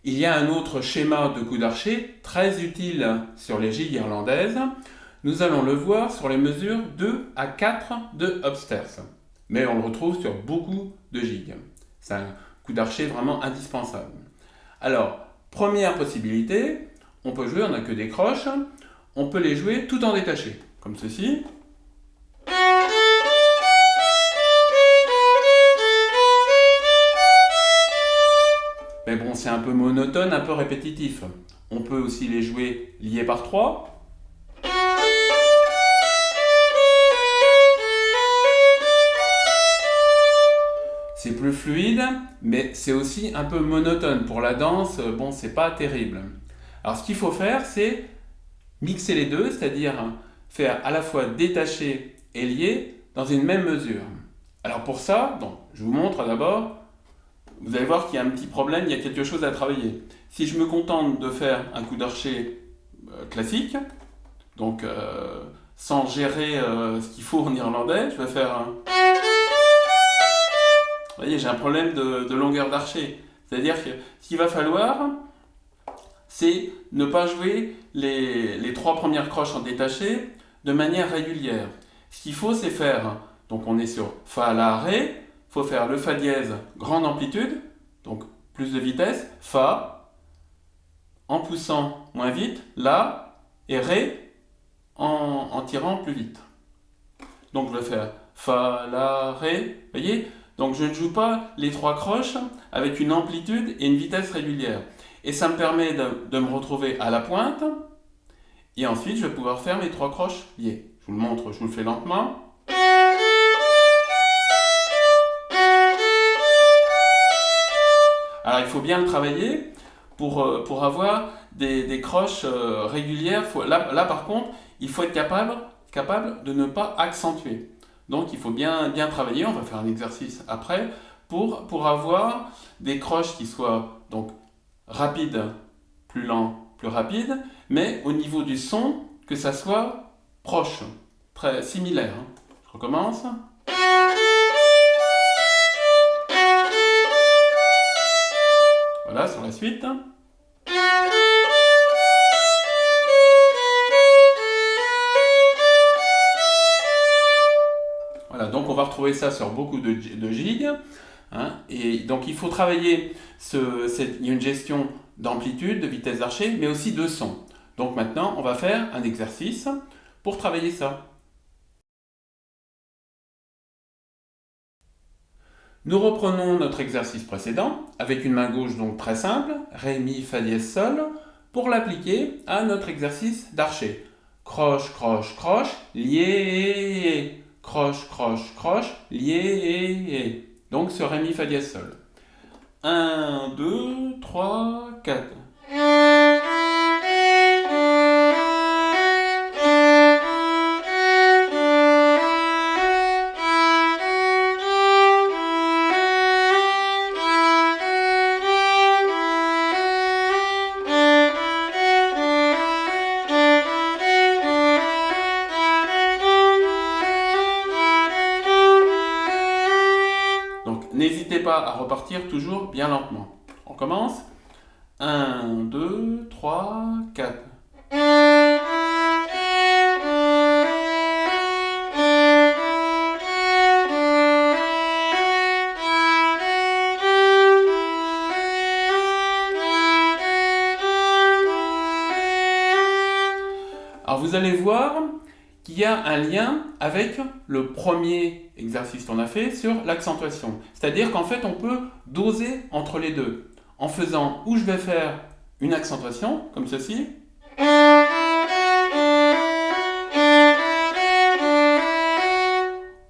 Il y a un autre schéma de coup d'archet très utile sur les gigues irlandaises. Nous allons le voir sur les mesures 2 à 4 de upstairs. Mais on le retrouve sur beaucoup de gigues. C'est un coup d'archet vraiment indispensable. Alors, première possibilité, on peut jouer, on n'a que des croches, on peut les jouer tout en détaché, comme ceci. Mais bon, c'est un peu monotone, un peu répétitif. On peut aussi les jouer liés par 3. C'est plus fluide, mais c'est aussi un peu monotone. Pour la danse, bon, c'est pas terrible. Alors ce qu'il faut faire, c'est mixer les deux, c'est-à-dire faire à la fois détaché et lié dans une même mesure. Alors pour ça, donc, je vous montre d'abord. Vous allez voir qu'il y a un petit problème, il y a quelque chose à travailler. Si je me contente de faire un coup d'archet classique, donc sans gérer ce qu'il faut en irlandais, je vais faire un... Vous voyez, j'ai un problème de longueur d'archet. C'est-à-dire que ce qu'il va falloir, c'est ne pas jouer les 3 premières croches en détaché de manière régulière. Ce qu'il faut, c'est faire, donc on est sur Fa, La, Ré, il faut faire le Fa dièse, grande amplitude, donc plus de vitesse, Fa, en poussant moins vite, La, et Ré, en tirant plus vite. Donc je vais faire Fa, La, Ré, vous voyez? Donc je ne joue pas les 3 croches avec une amplitude et une vitesse régulière. Et ça me permet de me retrouver à la pointe, et ensuite je vais pouvoir faire mes 3 croches liées. Je vous le montre, je vous le fais lentement. Alors il faut bien le travailler pour avoir des croches régulières. Là par contre, il faut être capable de ne pas accentuer. Donc il faut bien travailler, on va faire un exercice après, pour avoir des croches qui soient donc rapides, plus lents, plus rapides, mais au niveau du son, que ça soit proche, très similaire. Je recommence. Voilà, sur la suite. Voilà, donc on va retrouver ça sur beaucoup de gigues. Hein, et donc il faut travailler il y a une gestion d'amplitude, de vitesse d'archet, mais aussi de son. Donc maintenant, on va faire un exercice pour travailler ça. Nous reprenons notre exercice précédent avec une main gauche donc très simple, Ré, Mi, Fa dièse, Sol, pour l'appliquer à notre exercice d'archet. Croche, croche, croche, lié, croche, croche, croche, lié. Donc ce Ré, Mi, Fa dièse, Sol. 1, 2, 3, 4. N'hésitez pas à repartir toujours bien lentement. On commence. 1, 2, 3, 4. Alors vous allez voir qu'il y a un lien avec le premier exercice qu'on a fait sur l'accentuation. C'est-à-dire qu'en fait, on peut doser entre les deux, en faisant où je vais faire une accentuation, comme ceci,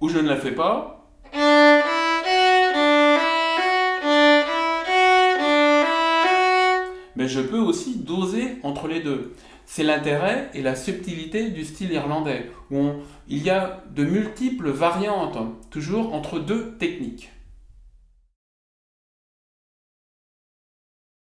où je ne la fais pas, mais je peux aussi doser entre les deux. C'est l'intérêt et la subtilité du style irlandais, où il y a de multiples variantes, toujours entre deux techniques.